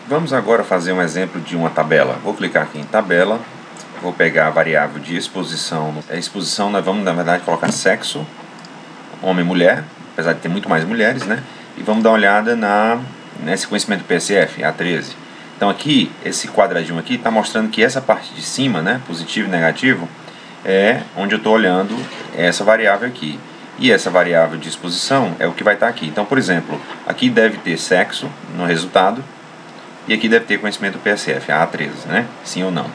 Vamos agora fazer um exemplo de uma tabela. Vou clicar aqui em tabela, vou pegar a variável de exposição. A exposição nós vamos, na verdade, colocar sexo, homem e mulher, apesar de ter muito mais mulheres, né? E vamos dar uma olhada nesse conhecimento do PSF, A13. Então aqui, esse quadradinho aqui está mostrando que essa parte de cima, né, positivo e negativo, é onde eu estou olhando essa variável aqui. E essa variável de exposição é o que vai estar aqui. Então, por exemplo, aqui deve ter sexo no resultado, e aqui deve ter conhecimento do PSF, a A13, né? Sim ou não?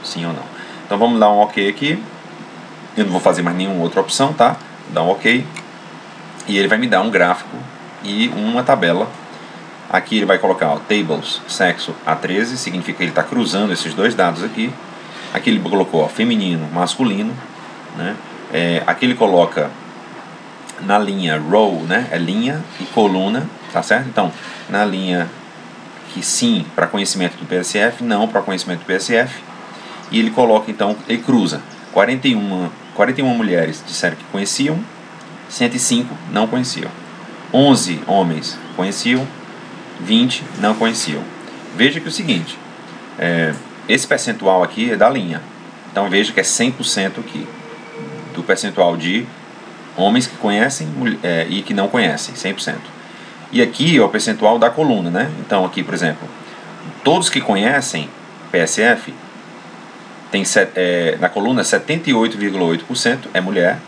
Sim ou não. Então vamos dar um OK aqui. Eu não vou fazer mais nenhuma outra opção, tá? Vou dar um OK. E ele vai me dar um gráfico e uma tabela. Aqui ele vai colocar, ó, tables, sexo A13, significa que ele está cruzando esses dois dados aqui. Aqui ele colocou, ó, feminino, masculino, né? Aqui ele coloca na linha row, né? É linha e coluna, tá certo? Então, na linha que sim para conhecimento do PSF, não para conhecimento do PSF. E ele coloca, então, ele cruza 41 mulheres disseram que conheciam, 105 não conheciam, 11 homens conheciam, 20 não conheciam. Veja que é o seguinte, esse percentual aqui é da linha, então veja que é 100% aqui do percentual de homens que conhecem e que não conhecem, 100%. E aqui é o percentual da coluna, né? Então aqui, por exemplo, todos que conhecem PSF, tem, na coluna 78,8% é mulher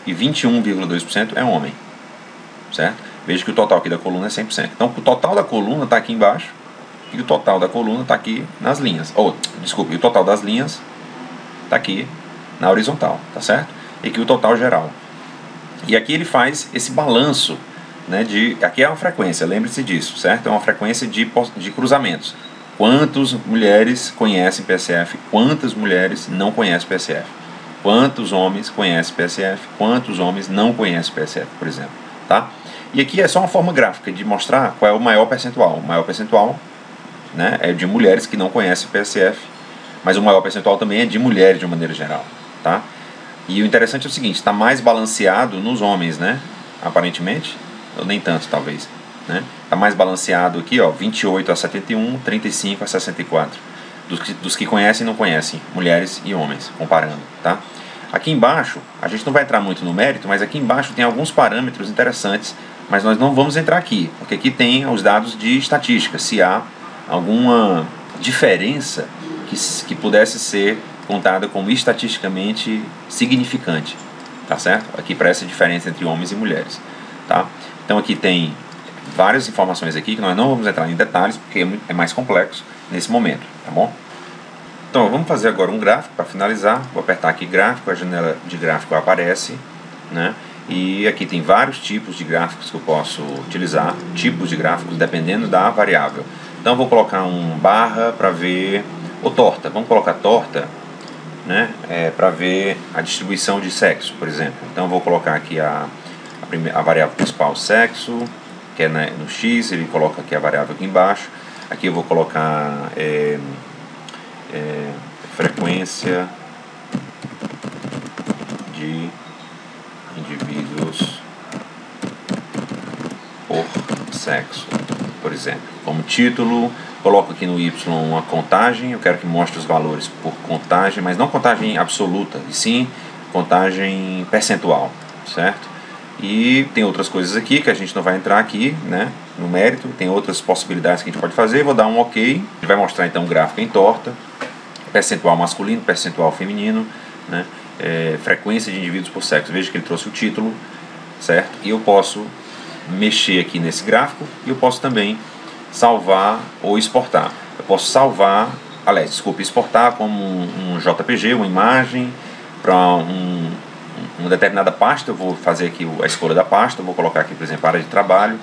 e 21,2% é homem, certo? Veja que o total aqui da coluna é 100%. Então o total da coluna está aqui embaixo e o total da coluna está aqui nas linhas. Desculpe, o total das linhas está aqui na horizontal, tá certo? E aqui o total geral. E aqui ele faz esse balanço, né, aqui é uma frequência, lembre-se disso, certo? É uma frequência de cruzamentos. Quantas mulheres conhecem PSF, quantas mulheres não conhecem PSF, quantos homens conhecem PSF, quantos homens não conhecem PSF, por exemplo, tá? E aqui é só uma forma gráfica de mostrar qual é o maior percentual. O maior percentual, né, é de mulheres que não conhecem PSF, mas o maior percentual também é de mulheres de uma maneira geral, tá? E o interessante é o seguinte, está mais balanceado nos homens, né, aparentemente, ou nem tanto talvez, né? Está mais balanceado aqui, ó, 28 a 71, 35 a 64, dos que conhecem e não conhecem, mulheres e homens, comparando, tá? Aqui embaixo, a gente não vai entrar muito no mérito, mas aqui embaixo tem alguns parâmetros interessantes, mas nós não vamos entrar aqui, porque aqui tem os dados de estatística, se há alguma diferença que pudesse ser contada como estatisticamente significante, tá certo? Aqui para essa diferença entre homens e mulheres, tá? Então aqui tem várias informações aqui que nós não vamos entrar em detalhes porque é mais complexo nesse momento, tá bom? Então vamos fazer agora um gráfico para finalizar. Vou apertar aqui gráfico, a janela de gráfico aparece, né? E aqui tem vários tipos de gráficos que eu posso utilizar, tipos de gráficos dependendo da variável. Então vou colocar um barra para ver, ou torta, vamos colocar torta, né? Para ver a distribuição de sexo, por exemplo. Então vou colocar aqui a variável principal, sexo, que é no X, ele coloca aqui a variável aqui embaixo. Aqui eu vou colocar frequência de indivíduos por sexo, por exemplo. Como título, coloco aqui no Y uma contagem, eu quero que mostre os valores por contagem, mas não contagem absoluta, e sim contagem percentual, certo? E tem outras coisas aqui que a gente não vai entrar aqui, né, no mérito, tem outras possibilidades que a gente pode fazer. Vou dar um OK, ele vai mostrar então um gráfico em torta, percentual masculino, percentual feminino, né, frequência de indivíduos por sexo. Veja que ele trouxe o título, certo? E eu posso mexer aqui nesse gráfico e eu posso também salvar ou exportar. Eu posso salvar, exportar como um JPG, uma imagem, para uma determinada pasta. Eu vou fazer aqui a escolha da pasta, eu vou colocar aqui, por exemplo, área de trabalho,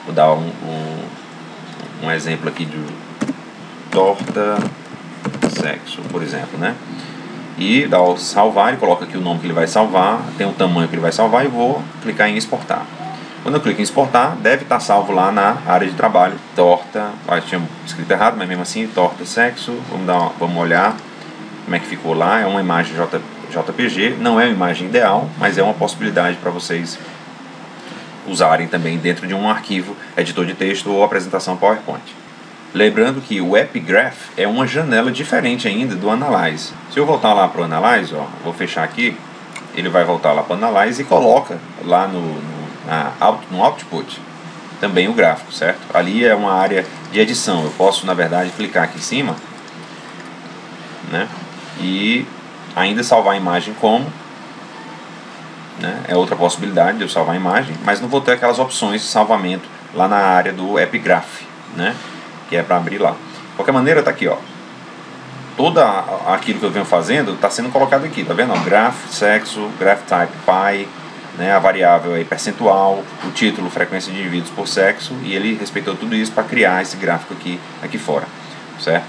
vou dar um exemplo aqui de torta sexo, por exemplo, né? E dá o salvar, ele coloca aqui o nome que ele vai salvar, tem o tamanho que ele vai salvar e vou clicar em exportar. Quando eu clico em exportar, deve estar salvo lá na área de trabalho, torta, tinha escrito errado, mas mesmo assim, torta sexo, vamos olhar como é que ficou lá. É uma imagem JPG, não é uma imagem ideal, mas é uma possibilidade para vocês usarem também dentro de um arquivo, editor de texto ou apresentação PowerPoint. Lembrando que o Epigraph é uma janela diferente ainda do Analyze. Se eu voltar lá para o Analyze, ó, vou fechar aqui, ele vai voltar lá para o Analyze e coloca lá no Output também o gráfico, certo? Ali é uma área de edição, eu posso na verdade clicar aqui em cima, né? E ainda salvar a imagem como, né? É outra possibilidade de eu salvar a imagem, mas não vou ter aquelas opções de salvamento lá na área do Epigraph, né? Que é para abrir lá. De qualquer maneira, tá aqui, ó. Tudo aquilo que eu venho fazendo está sendo colocado aqui, tá vendo? Graph, sexo, graph type, pi, né? A variável aí percentual, o título, frequência de indivíduos por sexo, e ele respeitou tudo isso para criar esse gráfico aqui fora, certo?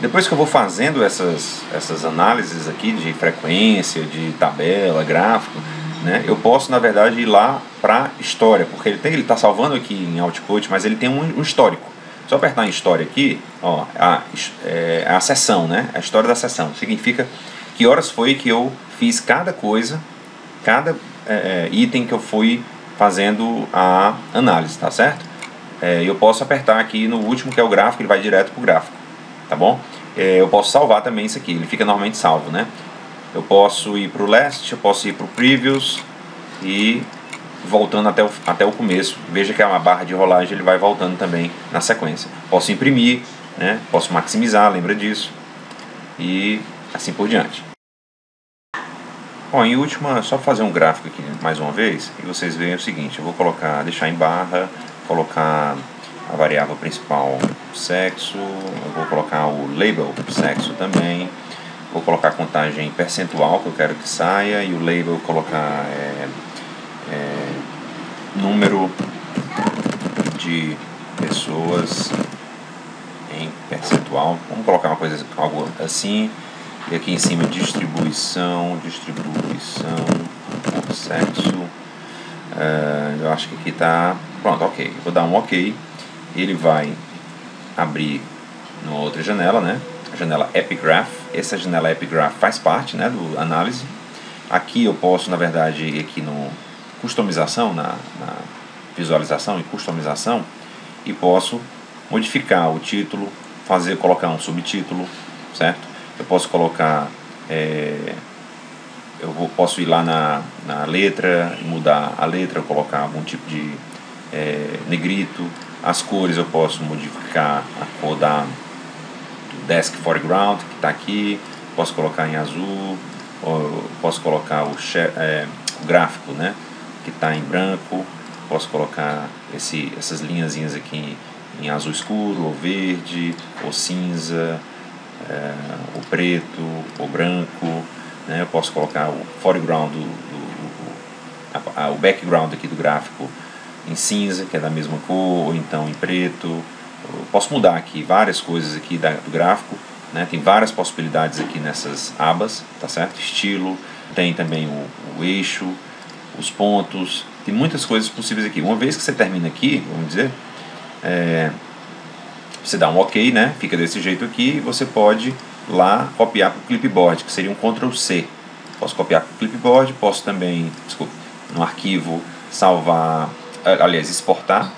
Depois que eu vou fazendo essas análises aqui de frequência, de tabela, gráfico, né? Eu posso na verdade ir lá para história, porque ele está salvando aqui em Output, mas ele tem um histórico. Se eu apertar em história aqui, ó, a sessão, né? A história da sessão. Significa que horas foi que eu fiz cada coisa, cada item que eu fui fazendo a análise, tá certo? Eu posso apertar aqui no último, que é o gráfico, ele vai direto para o gráfico, tá bom? Eu posso salvar também isso aqui, ele fica normalmente salvo, né? Eu posso ir para o last, eu posso ir para o previous e voltando até o começo. Veja que a barra de rolagem ele vai voltando também na sequência. Posso imprimir, né? Posso maximizar, lembra disso, e assim por diante. Bom, em última, só fazer um gráfico aqui mais uma vez e vocês veem o seguinte: eu vou deixar em barra, colocar a variável principal sexo, eu vou colocar o label sexo também, vou colocar a contagem percentual que eu quero que saia, e o label colocar número de pessoas em percentual. Vamos colocar algo assim. E aqui em cima distribuição por sexo. Eu acho que aqui tá pronto, ok. Eu vou dar um ok. Ele vai abrir numa outra janela, né? A janela Epigraph. Essa janela Epigraph faz parte, né, do análise. Aqui eu posso, na verdade, ir aqui no customização, na visualização e customização, e posso modificar o título, colocar um subtítulo, certo? Eu posso colocar, posso ir lá na letra e mudar a letra, colocar algum tipo de negrito. As cores eu posso modificar a cor do Desk Foreground, que está aqui, posso colocar em azul, ou posso colocar o gráfico, né, que está em branco, posso colocar essas linhazinhas aqui em azul escuro, ou verde, ou cinza, o preto, o branco, né? Eu posso colocar o foreground, o background aqui do gráfico em cinza, que é da mesma cor, ou então em preto. Eu posso mudar aqui várias coisas aqui do gráfico, né? Tem várias possibilidades aqui nessas abas, tá certo? Estilo, tem também o eixo, os pontos, tem muitas coisas possíveis aqui. Uma vez que você termina aqui, vamos dizer, você dá um ok, né? Fica desse jeito aqui, e você pode lá copiar para o clipboard, que seria um Ctrl C. Posso copiar para o clipboard, posso também, no arquivo, salvar, aliás, exportar,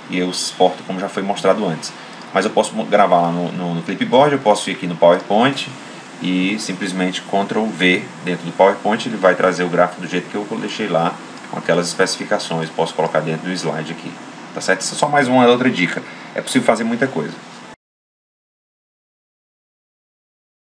e eu exporto como já foi mostrado antes. Mas eu posso gravar lá no clipboard, eu posso ir aqui no PowerPoint e simplesmente Ctrl V dentro do PowerPoint, ele vai trazer o gráfico do jeito que eu deixei lá, com aquelas especificações. Posso colocar dentro do slide aqui, tá certo? Isso é só mais uma outra dica. É possível fazer muita coisa.